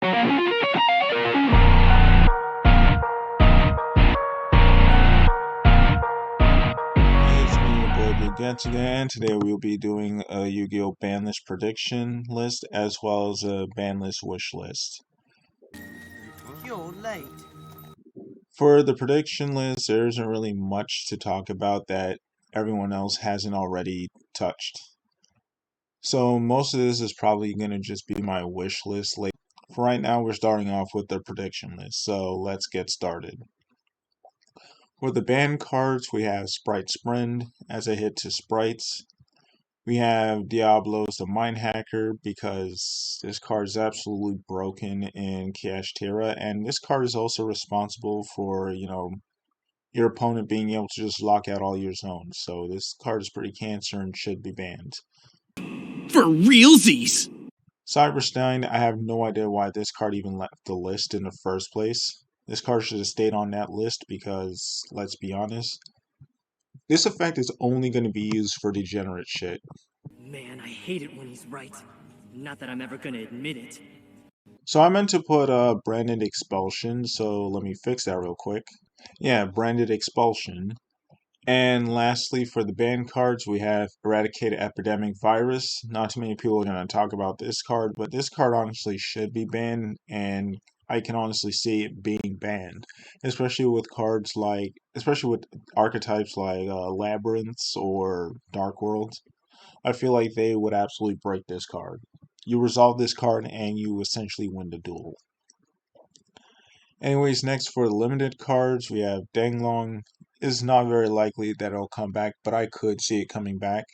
It's me, your boy Blue Gets again. Today we will be doing a Yu-Gi-Oh! Banlist prediction list as well as a Banlist wish list. You're late. For the prediction list, there isn't really much to talk about that everyone else hasn't already touched. So most of this is probably going to just be my wish list later. For right now, we're starting off with the prediction list, so let's get started. For the banned cards, we have Sprite Sprend as a hit to sprites. We have Diablos the Mind Hacker because this card is absolutely broken in Cash Terra, and this card is also responsible for, your opponent being able to just lock out all your zones. So this card is pretty cancer and should be banned. For realsies! Cyberstein, I have no idea why this card even left the list in the first place. This card should have stayed on that list because, let's be honest, this effect is only going to be used for degenerate shit. Man, I hate it when he's right. Not that I'm ever gonna admit it. So I meant to put branded expulsion, so let me fix that real quick. Yeah, branded expulsion. And lastly, for the banned cards, we have Eradicated Epidemic Virus. Not too many people are going to talk about this card, but this card honestly should be banned, and I can honestly see it being banned, especially with archetypes like Labyrinths or Dark Worlds. I feel like they would absolutely break this card. You resolve this card, and you essentially win the duel. Anyways, next for the limited cards, we have Danglong. It's not very likely that it'll come back, but I could see it coming back.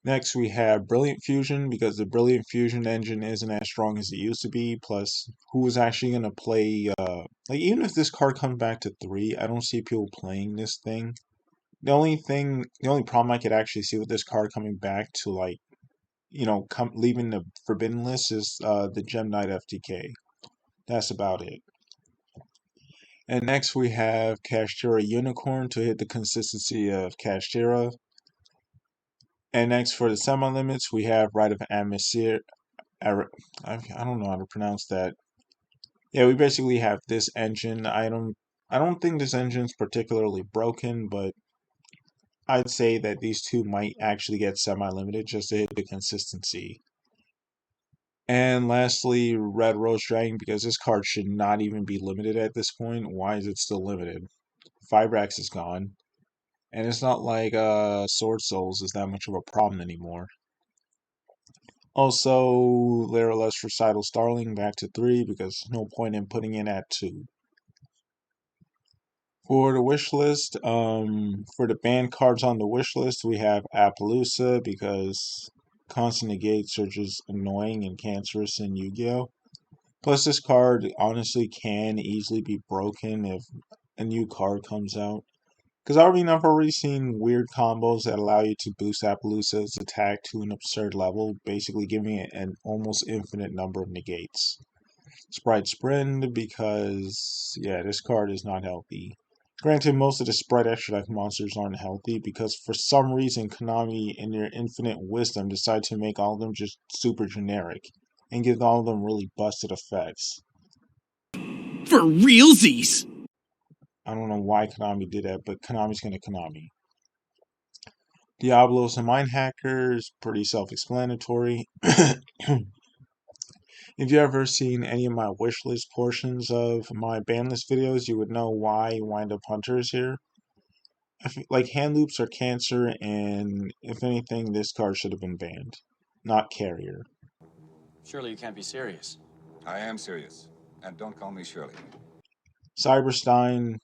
Next, we have Brilliant Fusion, because the Brilliant Fusion engine isn't as strong as it used to be. Plus, who is actually going to play, even if this card comes back to 3, I don't see people playing this thing. The only problem I could actually see with this card coming back to, leaving the Forbidden list is the Gem Knight FTK. That's about it. And next we have Kashtira Unicorn to hit the consistency of Kashtira. And next for the semi-limits, we have Rite of Amnesty. I don't know how to pronounce that. Yeah, we basically have this engine. I don't think this engine's particularly broken, but I'd say that these two might actually get semi-limited just to hit the consistency. And lastly, Red Rose Dragon, because this card should not even be limited at this point. Why is it still limited? Fibrax is gone. And it's not like Sword Souls is that much of a problem anymore. Also, Laraless Recital Starling back to 3 because no point in putting it at 2. For the wish list, for the banned cards on the wish list, we have Appaloosa because constant negates are just annoying and cancerous in Yu-Gi-Oh! Plus, this card honestly can easily be broken if a new card comes out. Because I've already seen weird combos that allow you to boost Appaloosa's attack to an absurd level, basically giving it an almost infinite number of negates. Sprite Sprint, because, yeah, this card is not healthy. Granted, most of the Sprite Extra Life monsters aren't healthy, because for some reason Konami, in their infinite wisdom, decided to make all of them just super generic, and give all of them really busted effects. For realsies! I don't know why Konami did that, but Konami's gonna Konami. Diablos and Mind Hacker is pretty self-explanatory. If you ever seen any of my wishlist portions of my banlist videos, you would know why Wind Up Hunter is here. Like, hand loops are cancer, and if anything, this card should have been banned, not Carrier. Surely you can't be serious. I am serious. And don't call me Shirley. Cyberstein,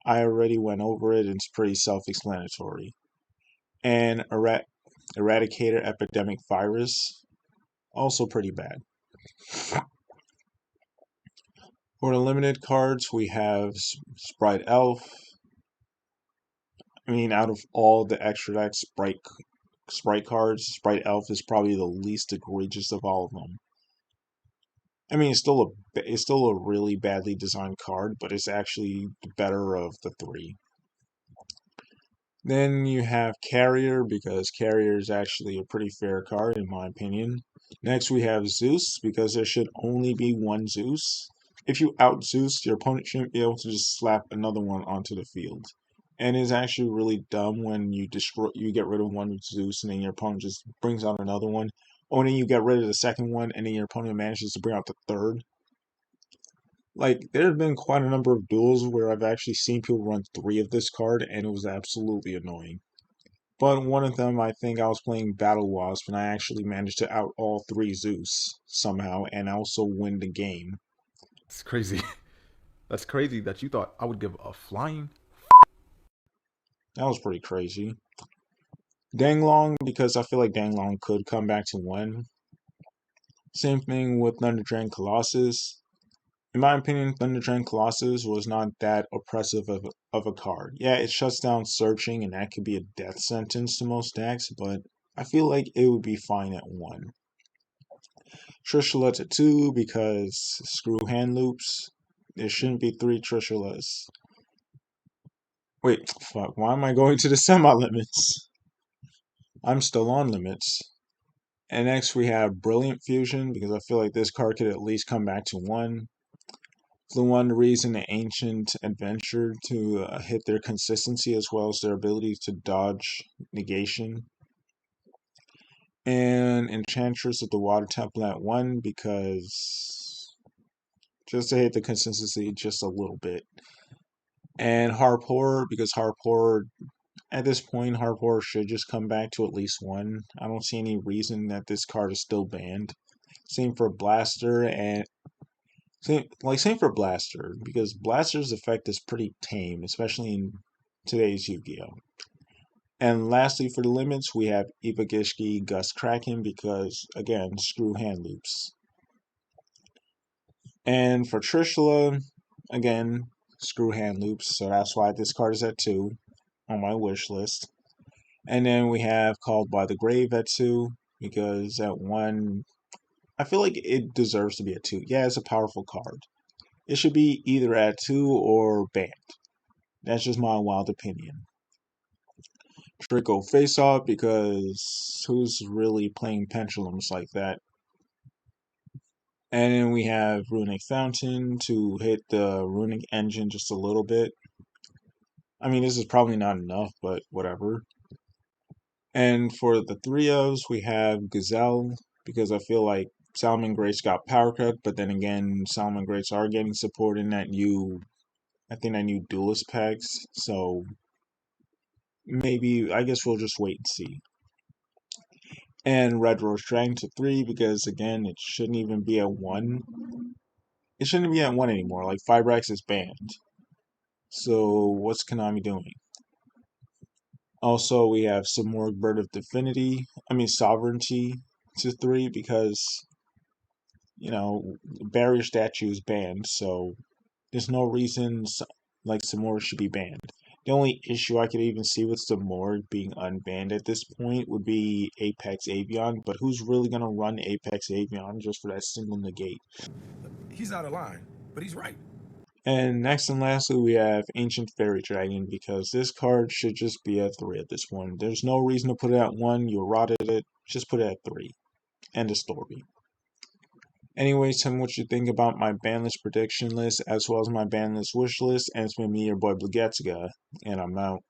I already went over it, and it's pretty self-explanatory. And Eradicator Epidemic Virus, also pretty bad. For the limited cards, we have Sprite Elf. Out of all the extra deck Sprite cards, Sprite Elf is probably the least egregious of all of them. It's still a really badly designed card, but it's actually the better of the 3. Then you have Carrier, because Carrier is actually a pretty fair card in my opinion. Next, we have Zeus, because there should only be one Zeus. If you out Zeus, your opponent shouldn't be able to just slap another one onto the field. And it's actually really dumb when you get rid of one Zeus and then your opponent just brings out another one. Or then you get rid of the second one and then your opponent manages to bring out the third. Like, there have been quite a number of duels where I've actually seen people run 3 of this card, and it was absolutely annoying. But one of them, I think I was playing Battle Wasp, and I actually managed to out all 3 Zeus somehow, and also win the game. It's crazy. That's crazy that you thought I would give a flying. That was pretty crazy. Danglong, because I feel like Danglong could come back to win. Same thing with Thunder Dragon Colossus. In my opinion, Thunder Dragon Colossus was not that oppressive of a card. Yeah, it shuts down searching, and that could be a death sentence to most decks, but I feel like it would be fine at 1. Trishula to 2, because screw hand loops. There shouldn't be 3 Trishulas. Wait, fuck, why am I going to the semi-limits? I'm still on limits. And next we have Brilliant Fusion, because I feel like this card could at least come back to 1. The one reason the Ancient Adventure to hit their consistency as well as their ability to dodge negation. And Enchantress of the Water Temple at 1, because just to hit the consistency just a little bit. And Harp Horror, because Harp Horror, at this point, Harp Horror should just come back to at least 1. I don't see any reason that this card is still banned. Same for Blaster, and same for Blaster, because Blaster's effect is pretty tame, especially in today's Yu-Gi-Oh! And lastly, for the limits, we have Ibagishki Gust Kraken, because, again, screw hand loops. And for Trishula, again, screw hand loops, so that's why this card is at 2 on my wish list. And then we have Called by the Grave at 2, because at 1, I feel like it deserves to be at 2. Yeah, it's a powerful card. It should be either at 2 or banned. That's just my wild opinion. Draco Face Off, because who's really playing pendulums like that? And then we have Runic Fountain to hit the Runic Engine just a little bit. I mean, this is probably not enough, but whatever. And for the 3-ofs, we have Gazelle, because I feel like Salmon Grace got power cut, but then again, Salmon Grace are getting support in that new, I think that new Duelist packs, so maybe, I guess we'll just wait and see. And Red Rose Dragon to 3, because again, it shouldn't even be at 1. It shouldn't be at 1 anymore, like Fibrax is banned. So what's Konami doing? Also, we have Simorgh Bird of Sovereignty to 3, because, barrier statue is banned, so there's no reason like Simorgh should be banned. The only issue I could even see with Simorgh being unbanned at this point would be Apex Avion, but who's really going to run Apex Avion just for that single negate? He's out of line, but he's right. And next and lastly, we have Ancient Fairy Dragon, because this card should just be at 3 at this point. There's no reason to put it at 1. You rotted it. Just put it at 3. End of story. Anyways, tell me what you think about my banlist prediction list as well as my banlist wish list. And it's been me, your boy Blagetzga, and I'm out.